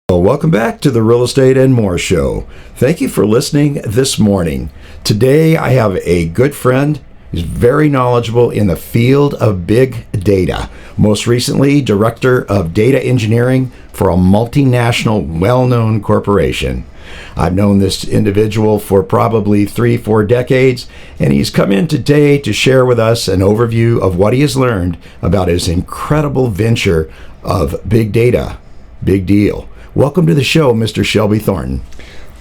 Well, welcome back to the Real Estate and More Show. Thank you for listening this morning. Today I have a good friend who's very knowledgeable in the field of big data. Most recently, Director of Data Engineering for a multinational, well-known corporation. I've known this individual for probably 3-4 decades, and he's come in today to share with us an overview of what he has learned about his incredible venture of big data. Big deal. Welcome to the show, Mr. Shelby Thornton.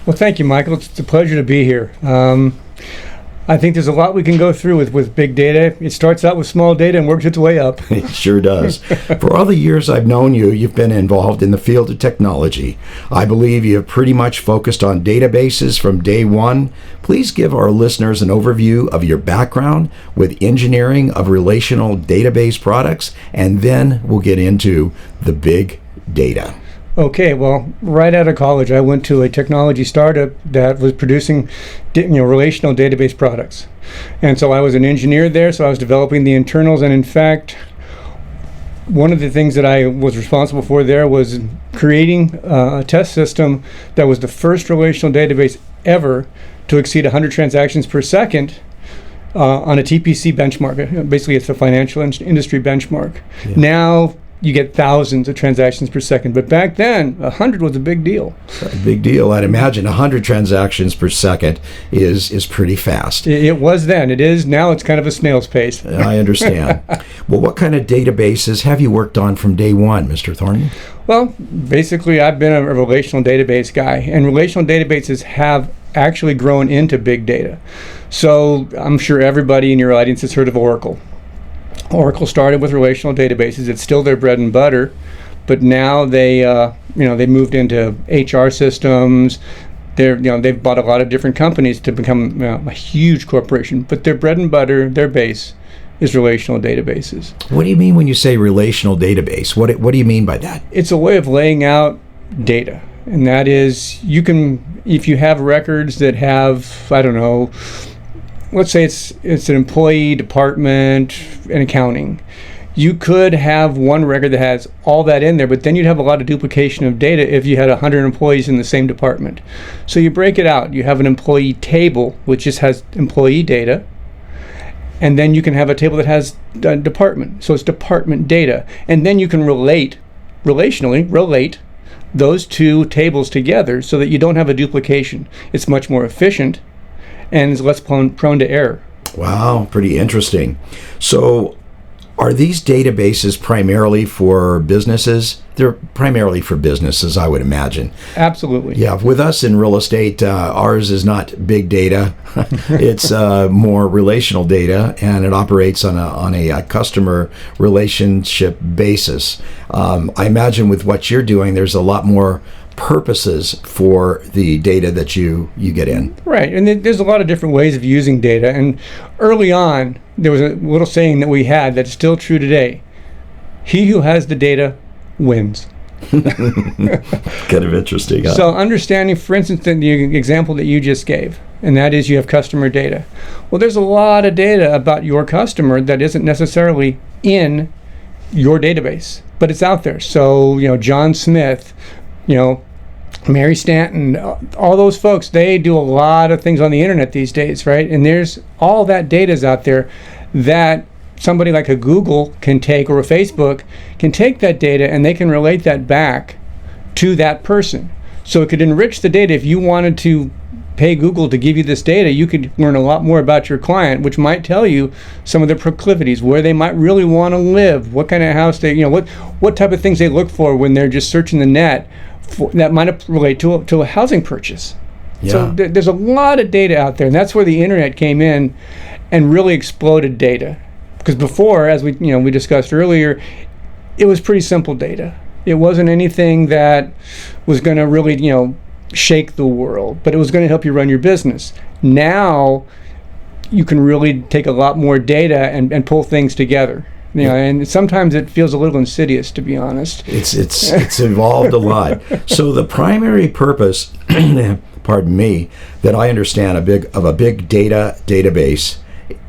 Well, thank you, Michael. It's a pleasure to be here. I think there's a lot we can go through with big data. It starts out with small data and works its way up. It sure does. For all the years I've known you, you've been involved in the field of technology. I believe you have pretty much focused on databases from day one. Please give our listeners an overview of your background with engineering of relational database products, and then we'll get into the big data. Okay, well, right out of college, I went to a technology startup that was producing, relational database products. And so I was an engineer there, so I was developing the internals. And in fact, one of the things that I was responsible for there was creating a test system that was the first relational database ever to exceed 100 transactions per second on a TPC benchmark. Basically, it's a financial industry benchmark. Yeah. Now, you get thousands of transactions per second. But back then, 100 was a big deal. A big deal. I'd imagine 100 transactions per second is pretty fast. It was then. It is now. It's kind of a snail's pace. I understand. Well, what kind of databases have you worked on from day one, Mr. Thornton? Well, basically, I've been a relational database guy. And relational databases have actually grown into big data. So I'm sure everybody in your audience has heard of Oracle. Oracle started with relational databases. It's still their bread and butter, but now they moved into HR systems. They've bought a lot of different companies to become a huge corporation. But their bread and butter, their base, is relational databases. What do you mean when you say relational database? What do you mean by that? It's a way of laying out data, and that is if you have records that have, I don't know, let's say it's an employee department and accounting. You could have one record that has all that in there, but then you'd have a lot of duplication of data if you had 100 employees in the same department. So you break it out. You have an employee table, which just has employee data, and then you can have a table that has department. So it's department data. And then you can relationally relate those two tables together so that you don't have a duplication. It's much more efficient and is less prone to error. Wow, pretty interesting. So are these databases primarily for businesses? They're primarily for businesses, I would imagine. Absolutely. Yeah, with us in real estate, ours is not big data. It's more relational data, and it operates on a customer relationship basis. I imagine with what you're doing, there's a lot more purposes for the data that you get in. Right, and there's a lot of different ways of using data. And early on, there was a little saying that we had that's still true today. He who has the data wins. Kind of interesting. Huh? So understanding, for instance, the example that you just gave, and that is you have customer data. Well, there's a lot of data about your customer that isn't necessarily in your database, but it's out there. So, John Smith, Mary Stanton, all those folks, they do a lot of things on the internet these days, right? And there's all that data is out there that somebody like a Google can take, or a Facebook can take that data and they can relate that back to that person. So it could enrich the data. If you wanted to pay Google to give you this data, you could learn a lot more about your client, which might tell you some of their proclivities, where they might really want to live, what kind of house they, what type of things they look for when they're just searching the net that might relate to a housing purchase. Yeah. So there's a lot of data out there, and that's where the internet came in and really exploded data. Because before, as we discussed earlier, it was pretty simple data. It wasn't anything that was going to really shake the world, but it was going to help you run your business. Now you can really take a lot more data and pull things together. And sometimes it feels a little insidious, to be honest. It's evolved a lot. So the primary purpose, pardon me, that I understand of a big data database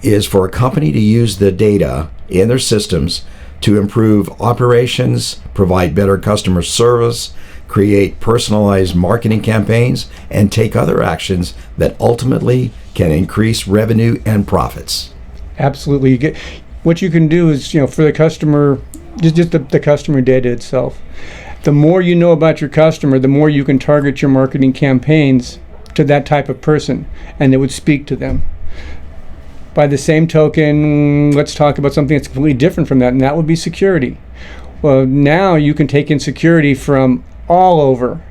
is for a company to use the data in their systems to improve operations, provide better customer service, create personalized marketing campaigns, and take other actions that ultimately can increase revenue and profits. Absolutely. What you can do is, for the customer, just the customer data itself. The more you know about your customer, the more you can target your marketing campaigns to that type of person, and it would speak to them. By the same token, let's talk about something that's completely different from that, and that would be security. Well, now you can take in security from all over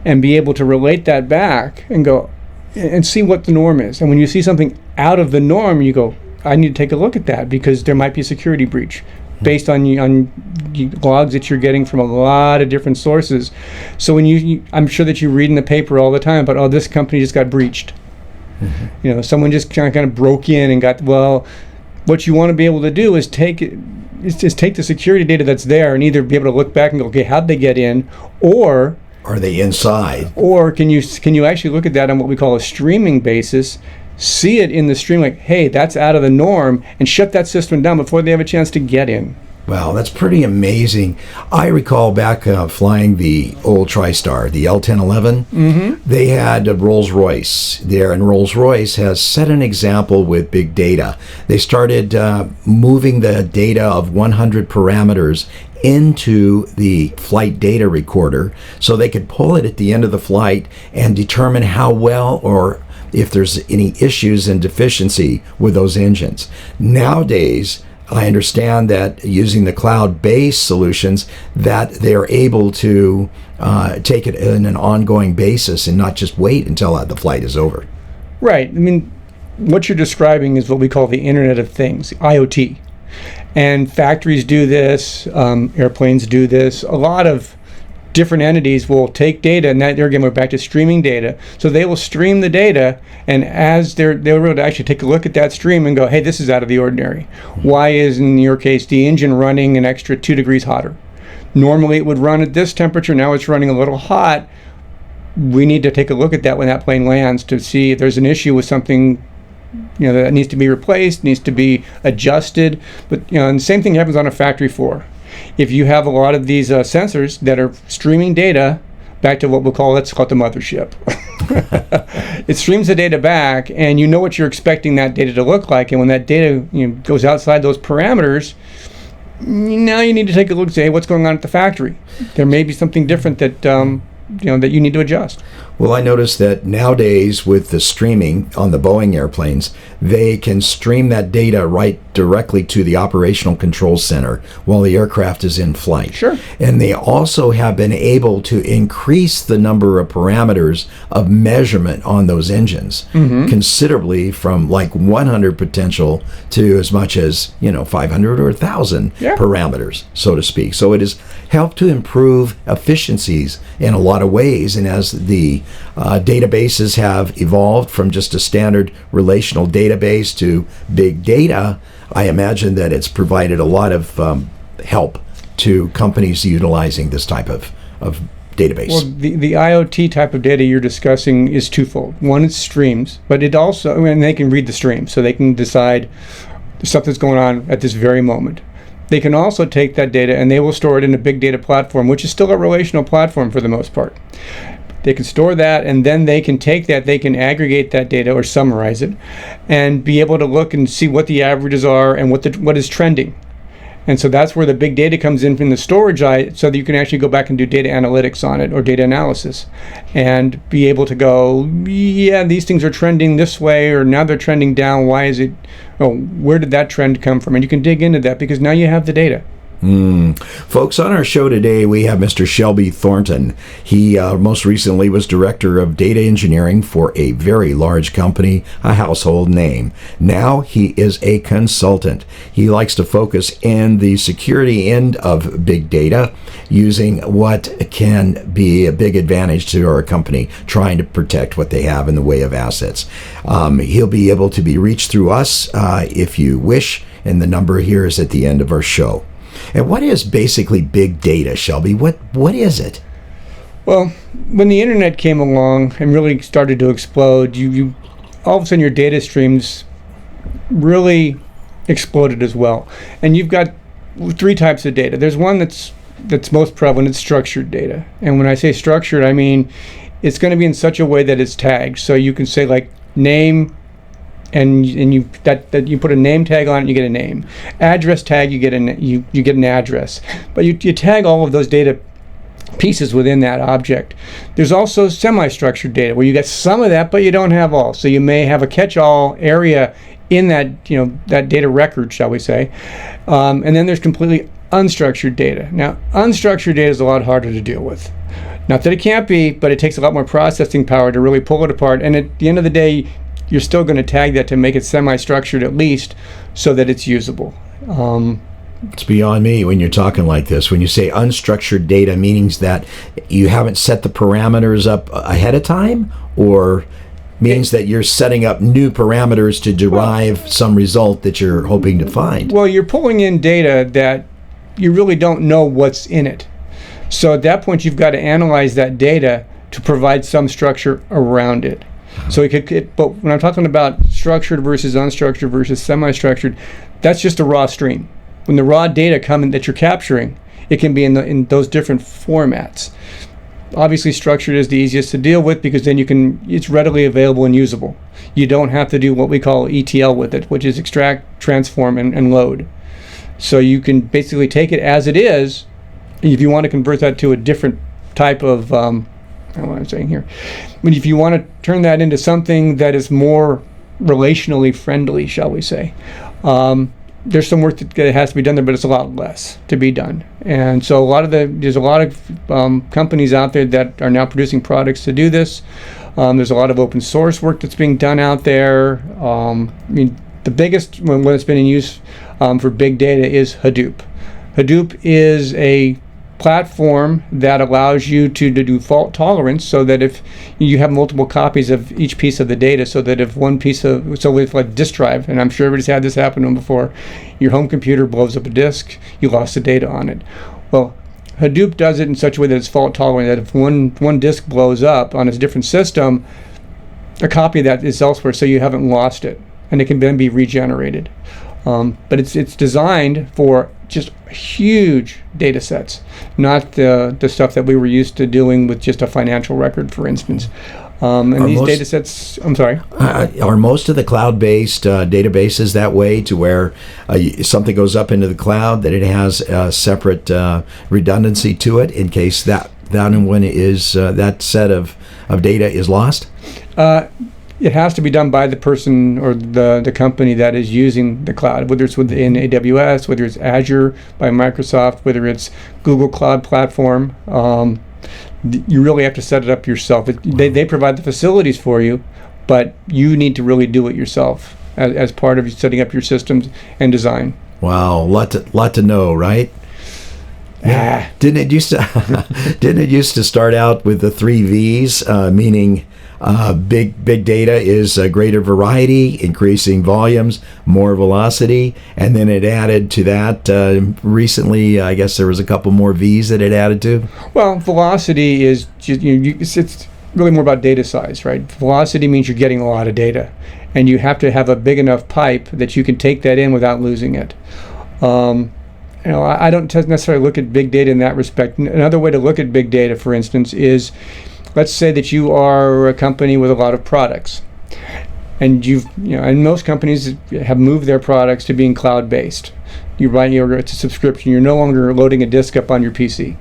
and be able to relate that back and go and see what the norm is. And when you see something out of the norm, you go, I need to take a look at that because there might be a security breach based on logs that you're getting from a lot of different sources. So when I'm sure that you read in the paper all the time about, this company just got breached. Mm-hmm. Someone just kind of broke in and got, what you want to be able to do is take the security data that's there and either be able to look back and go, okay, how'd they get in? Or are they inside? Or can you actually look at that on what we call a streaming basis, see it in the stream like, hey, that's out of the norm, and shut that system down before they have a chance to get in. Wow, that's pretty amazing. I recall back flying the old TriStar, the L1011. Mm-hmm. They had a Rolls-Royce there, and Rolls-Royce has set an example with big data. They started moving the data of 100 parameters into the flight data recorder so they could pull it at the end of the flight and determine how well or if there's any issues and deficiency with those engines. Nowadays, I understand that using the cloud-based solutions that they're able to take it in an ongoing basis and not just wait until the flight is over. Right. I mean, what you're describing is what we call the Internet of Things, IoT. And factories do this, airplanes do this. A lot of different entities will take data, and that, again, we're back to streaming data. So they will stream the data, and as they're able to actually take a look at that stream and go, hey, this is out of the ordinary. Why is, in your case, the engine running an extra 2 degrees hotter? Normally it would run at this temperature, now it's running a little hot. We need to take a look at that when that plane lands to see if there's an issue with something that needs to be replaced, needs to be adjusted. But and the same thing happens on a factory floor. If you have a lot of these sensors that are streaming data back to what we'll call, let's call it the mothership. It streams the data back, and you know what you're expecting that data to look like. And when that data goes outside those parameters, now you need to take a look and say, hey, what's going on at the factory? There may be something different that that you need to adjust. Well, I noticed that nowadays with the streaming on the Boeing airplanes, they can stream that data right directly to the operational control center while the aircraft is in flight. Sure. And they also have been able to increase the number of parameters of measurement on those engines considerably from like 100 potential to as much as 500 or 1,000 parameters, so to speak. So it has helped to improve efficiencies in a lot of ways. And as the databases have evolved from just a standard relational database to big data, I imagine that it's provided a lot of help to companies utilizing this type of database. Well, the IoT type of data you're discussing is twofold. One, it's streams, but it also, and they can read the stream, so they can decide something's going on at this very moment. They can also take that data and they will store it in a big data platform, which is still a relational platform for the most part. They can store that, and then they can take that, they can aggregate that data or summarize it and be able to look and see what the averages are and what is trending. And so that's where the big data comes in from the storage so that you can actually go back and do data analytics on it or data analysis and be able to go, yeah, these things are trending this way, or now they're trending down. Why is it, where did that trend come from? And you can dig into that because now you have the data. Folks, on our show today, we have Mr. Shelby Thornton. He most recently was director of data engineering for a very large company, a household name. Now he is a consultant. He likes to focus in the security end of big data, using what can be a big advantage to our company, trying to protect what they have in the way of assets. He'll be able to be reached through us if you wish, and the number here is at the end of our show. And what is basically big data, Shelby? What is it? Well, when the internet came along and really started to explode, you all of a sudden your data streams really exploded as well. And you've got 3 types of data. There's one that's that's most prevalent is structured data. And when I say structured, I mean it's going to be in such a way that it's tagged. So you can say like name, and you put a name tag on it, you get a name. Address tag, you get an address. But you tag all of those data pieces within that object. There's also semi-structured data where you get some of that, but you don't have all. So you may have a catch-all area in that that data record, shall we say, and then there's completely unstructured data. Now, unstructured data is a lot harder to deal with. Not that it can't be, but it takes a lot more processing power to really pull it apart. And at the end of the day, you're still going to tag that to make it semi-structured at least, so that it's usable. It's beyond me when you're talking like this. When you say unstructured data, meanings that you haven't set the parameters up ahead of time, or means that you're setting up new parameters to derive some result that you're hoping to find. Well, you're pulling in data that you really don't know what's in it. So at that point, you've got to analyze that data to provide some structure around it. So but when I'm talking about structured versus unstructured versus semi-structured, that's just a raw stream. When the raw data come in that you're capturing, it can be in those different formats. Obviously, structured is the easiest to deal with because then it's readily available and usable. You don't have to do what we call ETL with it, which is extract, transform, and load. So you can basically take it as it is. If you want to convert that to a different type of, I don't know what I'm saying here. But if you want to turn that into something that is more relationally friendly, shall we say, there's some work that has to be done there, but it's a lot less to be done. And so there's a lot of companies out there that are now producing products to do this. There's a lot of open source work that's being done out there. I mean, the biggest one that's been in use for big data is Hadoop. Hadoop is a platform that allows you to do fault tolerance, so that if you have multiple copies of each piece of the data, so that if with like disk drive, and I'm sure everybody's had this happen to them before, your home computer blows up a disk, you lost the data on it. Well, Hadoop does it in such a way that it's fault tolerant, that if one disk blows up on a different system, a copy of that is elsewhere, so you haven't lost it, and it can then be regenerated. But it's designed for just huge data sets, not the stuff that we were used to doing with just a financial record, for instance. And these data sets, I'm sorry? Are most of the cloud-based databases that way, to where something goes up into the cloud, that it has a separate redundancy to it in case that when it is that set of data is lost? It has to be done by the person or the company that is using the cloud, whether it's within AWS, whether it's Azure by Microsoft, whether it's Google Cloud Platform. You really have to set it up yourself. They provide the facilities for you, but you need to really do it yourself as part of setting up your systems and design. Wow, lot to know, right? Yeah. Didn't it used to start out with the 3 V's, meaning big data is a greater variety, increasing volumes, more velocity, and then it added to that recently. I guess there was a couple more V's that it added to. Well, velocity is just, it's really more about data size, right? Velocity means you're getting a lot of data, and you have to have a big enough pipe that you can take that in without losing it. I don't necessarily look at big data in that respect. Another way to look at big data, for instance, is, let's say that you are a company with a lot of products, and and most companies have moved their products to being cloud-based. It's a subscription. You're no longer loading a disk up on your PC,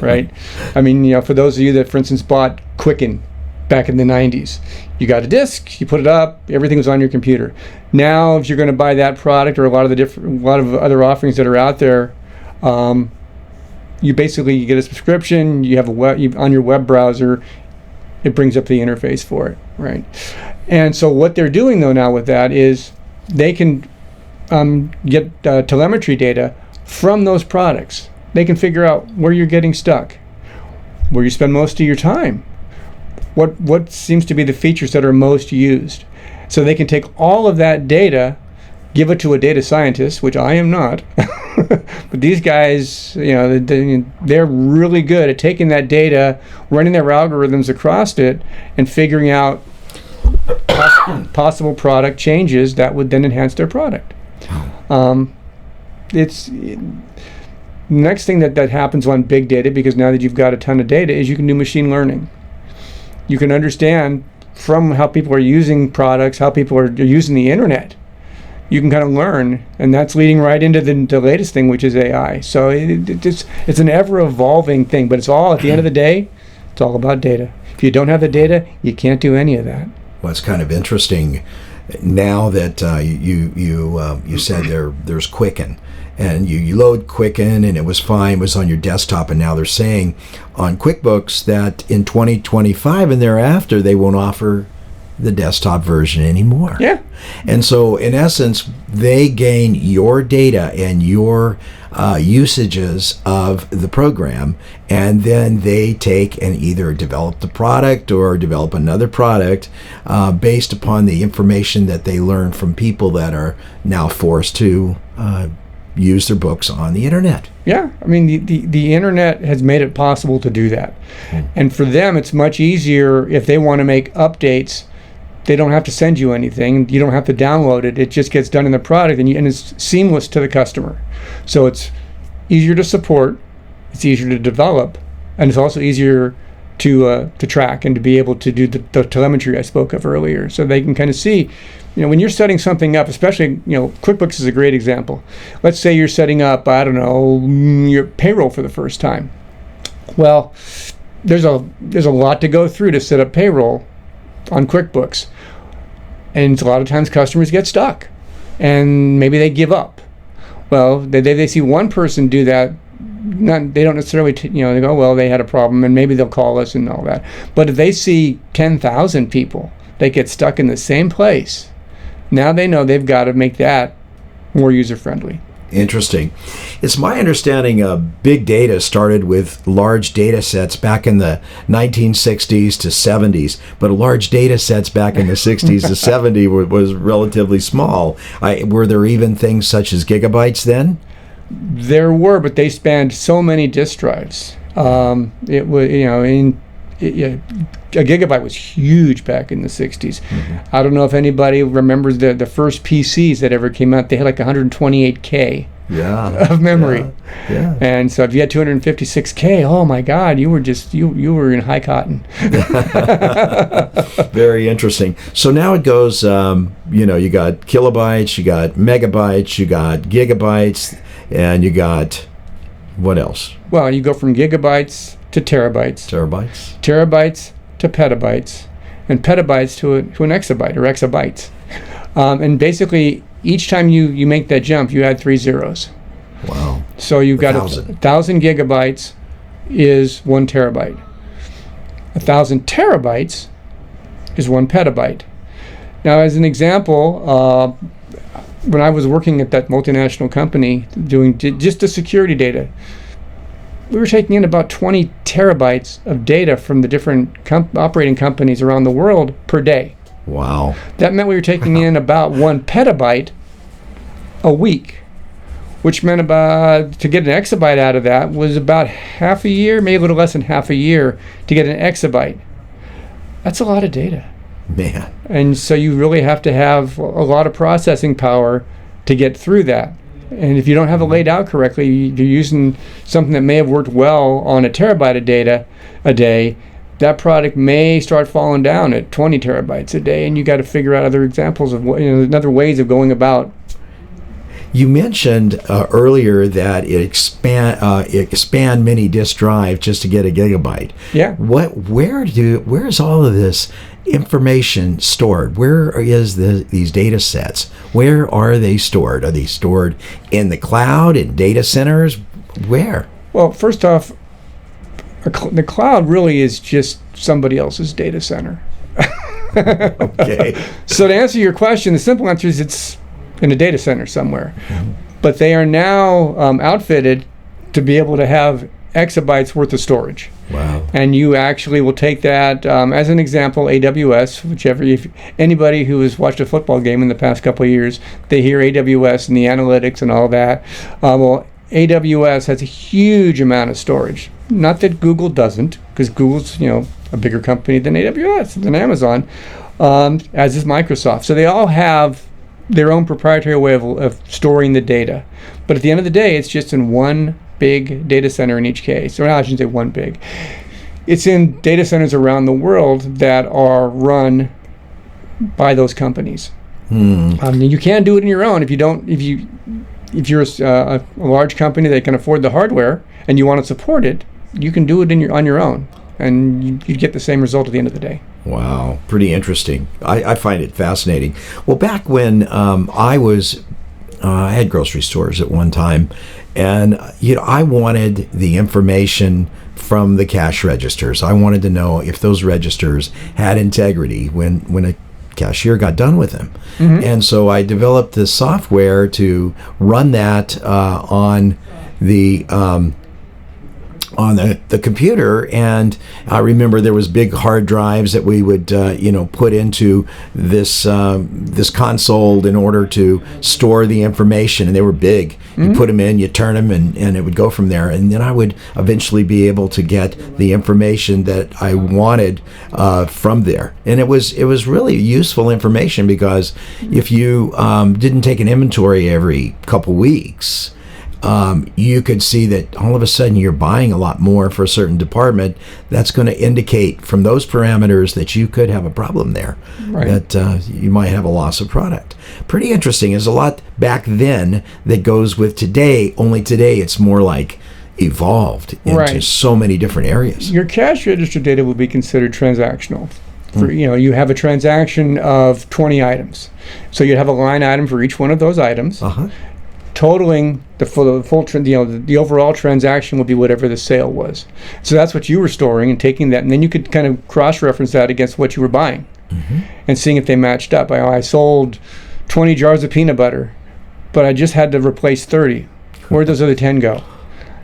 right? I mean, for those of you that, for instance, bought Quicken back in the 90s, you got a disk, you put it up, everything was on your computer. Now, if you're going to buy that product or a lot of other offerings that are out there, you basically get a subscription. You have on your web browser, it brings up the interface for it, right? And so what they're doing though now with that is they can get telemetry data from those products. They can figure out where you're getting stuck, where you spend most of your time, what seems to be the features that are most used. So they can take all of that data, give it to a data scientist, which I am not. But these guys, they're really good at taking that data, running their algorithms across it, and figuring out possible product changes that would then enhance their product. Next thing that happens on big data, because now that you've got a ton of data, is you can do machine learning. You can understand from how people are using products, how people are using the internet. You can kind of learn, and that's leading right into the latest thing, which is AI. So it's an ever-evolving thing, but it's all, at the end of the day, it's all about data. If you don't have the data, you can't do any of that. Well, it's kind of interesting now that you said there's Quicken, and you load Quicken, and it was fine, it was on your desktop, and now they're saying on QuickBooks that in 2025 and thereafter they won't offer the desktop version anymore. Yeah. And so in essence, they gain your data and your usages of the program, and then they take and either develop the product or develop another product based upon the information that they learn from people that are now forced to use their books on the internet. Yeah, I mean, the internet has made it possible to do that. And for them, it's much easier if they want to make updates. They don't have to send you anything. You don't have to download it. It just gets done in the product, and it's seamless to the customer. So it's easier to support, it's easier to develop, and it's also easier to track and to be able to do the telemetry I spoke of earlier. So they can kind of see, when you're setting something up, especially, QuickBooks is a great example. Let's say you're setting up, I don't know, your payroll for the first time. Well, there's a lot to go through to set up payroll on QuickBooks, and a lot of times customers get stuck and maybe they give up. Well, they see one person do that, they don't necessarily they go, well, they had a problem, and maybe they'll call us and all that. But if they see 10,000 people that get stuck in the same place, now they know they've got to make that more user friendly. Interesting. It's my understanding big data started with large data sets back in the 1960s to 70s, but large data sets back in the 60s to 70s was relatively small. Were there even things such as gigabytes then? There were, but they spanned so many disk drives. It was, a gigabyte was huge back in the 60s. Mm-hmm. I don't know if anybody remembers the first PCs that ever came out. They had like 128K of memory. Yeah. And so if you had 256K, oh my God, you were you were in high cotton. Very interesting. So now it goes, you got kilobytes, you got megabytes, you got gigabytes, and you got what else? Well, you go from gigabytes to terabytes to petabytes, and petabytes to an exabyte or exabytes. And basically, each time you make that jump, you add 3 zeros. Wow. So you've got 1,000 gigabytes is 1 terabyte. 1,000 terabytes is 1 petabyte. Now, as an example, when I was working at that multinational company doing just the security data, we were taking in about 20 terabytes of data from the different operating companies around the world per day. Wow. That meant we were taking in about 1 petabyte a week, which meant to get an exabyte out of that was about half a year, maybe a little less than half a year to get an exabyte. That's a lot of data. Man. And so you really have to have a lot of processing power to get through that. And if you don't have it laid out correctly, you're using something that may have worked well on a terabyte of data a day, that product may start falling down at 20 terabytes a day, and you got to figure out other examples of other ways of going about. You mentioned earlier that it expand mini disk drive just to get a gigabyte. Yeah. Where is all of this information stored? Where is these data sets? Where are they stored? Are they stored in the cloud, in data centers? Where? Well, first off, the cloud really is just somebody else's data center. Okay. So to answer your question, the simple answer is it's in a data center somewhere. Mm-hmm. But they are now outfitted to be able to have exabytes worth of storage. Wow. And you actually will take that, as an example, AWS, if anybody who has watched a football game in the past couple of years, they hear AWS and the analytics and all that. Well, AWS has a huge amount of storage. Not that Google doesn't, because Google's a bigger company than AWS, than Amazon, as is Microsoft. So they all have their own proprietary way of storing the data. But at the end of the day, it's just in one big data center in each case. Or I shouldn't say one big. It's in data centers around the world that are run by those companies. You can't do it on your own if you're a large company that can afford the hardware and you want to support it. You can do it on your own, and you get the same result at the end of the day. Wow, pretty interesting. I find it fascinating. Well, back when I had grocery stores at one time, and I wanted the information from the cash registers. I wanted to know if those registers had integrity when a cashier got done with them. And so I developed this software to run that on the computer, and I remember there was big hard drives that we would put into this console in order to store the information, and they were big. You put them in, you turn them, and it would go from there, and then I would eventually be able to get the information that I wanted from there. And it was really useful information, because if you didn't take an inventory every couple weeks, you could see that all of a sudden you're buying a lot more for a certain department. That's going to indicate from those parameters that you could have a problem there, that you might have a loss of product. Pretty interesting. There's a lot back then that goes with today, only today it's more like evolved into so many different areas. Your cash register data will be considered transactional. You have a transaction of 20 items. So you have a line item for each one of those items. Totaling the overall transaction would be whatever the sale was. So that's what you were storing and taking that, and then you could kind of cross-reference that against what you were buying, and seeing if they matched up. I sold 20 jars of peanut butter, but I just had to replace 30. Where'd those other 10 go?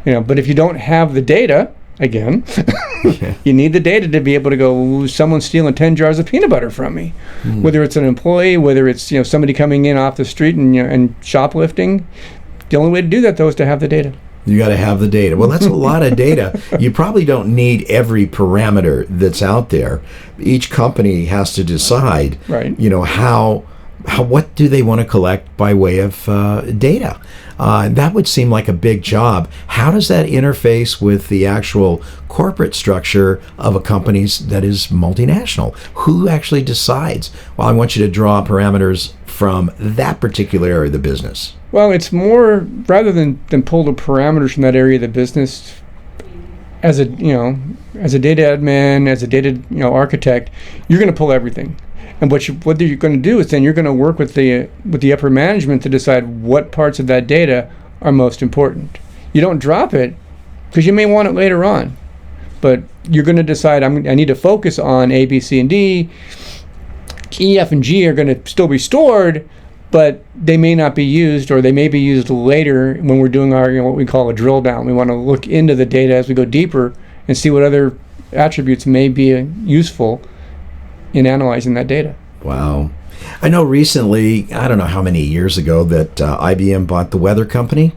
But if you don't have the data, again, you need the data to be able to go, someone's stealing 10 jars of peanut butter from me. Whether it's an employee, whether it's somebody coming in off the street and shoplifting. The only way to do that, though, is to have the data. You got to have the data. Well, that's a lot of data. You probably don't need every parameter that's out there. Each company has to decide, what do they want to collect by way of data. That would seem like a big job. How does that interface with the actual corporate structure of a company that is multinational? Who actually decides, well, I want you to draw parameters from that particular area of the business? Well, it's more, rather than pull the parameters from that area of the business, as a data admin, as a data architect, you're going to pull everything. And what you're going to do is then you're going to work with the upper management to decide what parts of that data are most important. You don't drop it because you may want it later on, but you're going to decide I need to focus on A, B, C, and D. E, F, and G are going to still be stored, but they may not be used, or they may be used later when we're doing our what we call a drill down. We want to look into the data as we go deeper and see what other attributes may be useful in analyzing that data. Wow. I know recently, I don't know how many years ago, that IBM bought the weather company.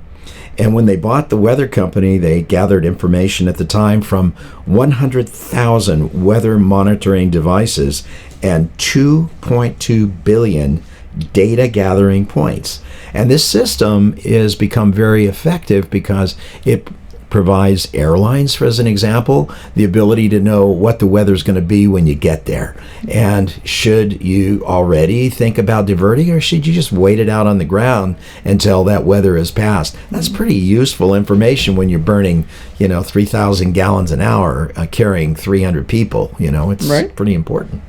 And when they bought the weather company, they gathered information at the time from 100,000 weather monitoring devices and 2.2 billion data gathering points. And this system has become very effective because it provides airlines, for as an example, the ability to know what the weather's going to be when you get there. And should you already think about diverting, or should you just wait it out on the ground until that weather has passed? That's pretty useful information when you're burning, 3,000 gallons an hour, carrying 300 people. It's pretty important.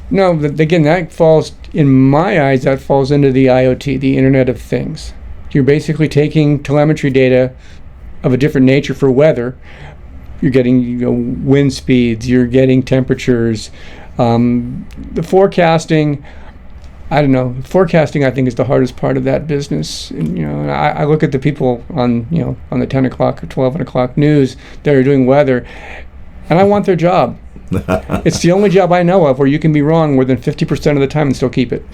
No, again, that falls, in my eyes, that falls into the IoT, the Internet of Things. You're basically taking telemetry data of a different nature for weather. You're getting wind speeds, you're getting temperatures. The forecasting, I don't know. Forecasting, I think, is the hardest part of that business. And, I look at the people on the 10 o'clock or 12 o'clock news that are doing weather, and I want their job. It's the only job I know of where you can be wrong more than 50% of the time and still keep it.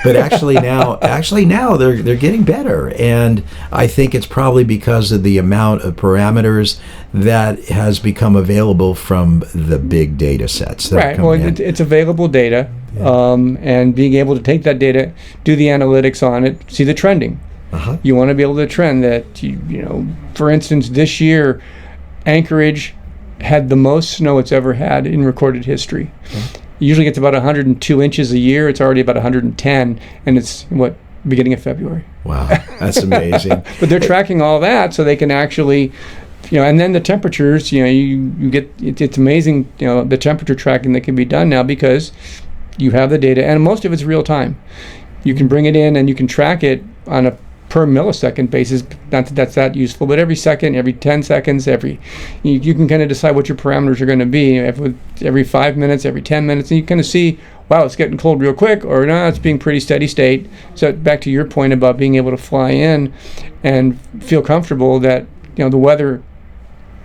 But actually now they're getting better, and I think it's probably because of the amount of parameters that has become available from the big data sets. It's available data, and being able to take that data, do the analytics on it, see the trending. You want to be able to trend that, for instance, this year, Anchorage had the most snow it's ever had in recorded history. It usually gets about 102 inches a year. It's already about 110, and it's, beginning of February. Wow, that's amazing. But they're tracking all that so they can actually, and then the temperatures, you get, it's amazing, the temperature tracking that can be done now because you have the data, and most of it's real time. You can bring it in and you can track it on a per millisecond basis. Not that that's that useful, but every second, every 10 seconds, you can kind of decide what your parameters are going to be every 5 minutes, every 10 minutes, and you kind of see, wow, it's getting cold real quick, or no, it's being pretty steady state. So back to your point about being able to fly in and feel comfortable that the weather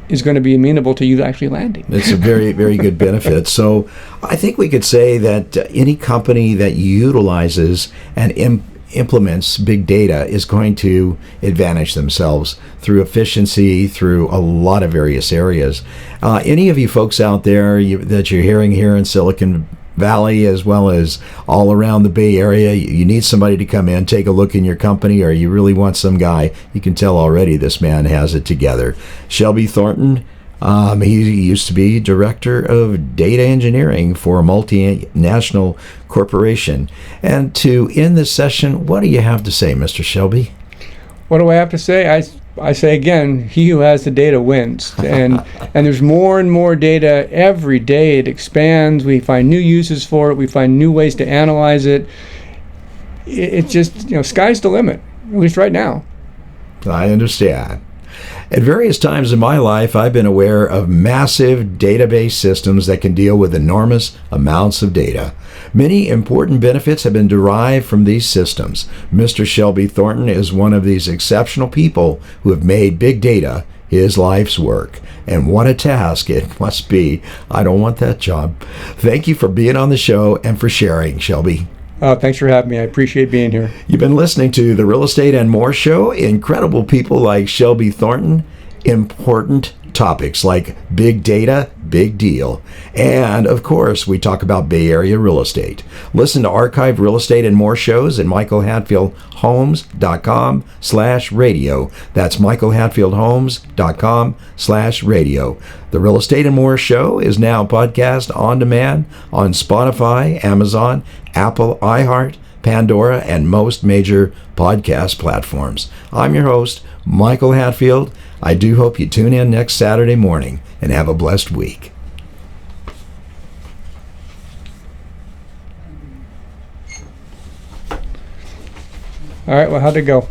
is going to be amenable to you actually landing. It's a very, very good benefit. So I think we could say that any company that utilizes and implements big data is going to advantage themselves through efficiency, through a lot of various areas. Any of you folks out there that you're hearing here in Silicon Valley, as well as all around the Bay Area, you need somebody to come in, take a look in your company, or you really want some guy, you can tell already this man has it together. Shelby Thornton, he used to be director of data engineering for a multinational corporation. And to end this session, what do you have to say, Mr. Shelby? What do I have to say? I say again, he who has the data wins. And there's more and more data every day. It expands. We find new uses for it. We find new ways to analyze it. It's just, sky's the limit, at least right now. I understand. At various times in my life, I've been aware of massive database systems that can deal with enormous amounts of data. Many important benefits have been derived from these systems. Mr. Shelby Thornton is one of these exceptional people who have made big data his life's work. And what a task it must be. I don't want that job. Thank you for being on the show and for sharing, Shelby. Thanks for having me. I appreciate being here. You've been listening to the Real Estate and More Show. Incredible people like Shelby Thornton. Important topics like big data, big deal. And, of course, we talk about Bay Area real estate. Listen to archived Real Estate and More shows at michaelhatfieldhomes.com/radio. That's michaelhatfieldhomes.com/radio. The Real Estate and More show is now podcast on demand on Spotify, Amazon, Apple, iHeart, Pandora, and most major podcast platforms. I'm your host, Michael Hatfield. I do hope you tune in next Saturday morning and have a blessed week. All right, well, how'd it go?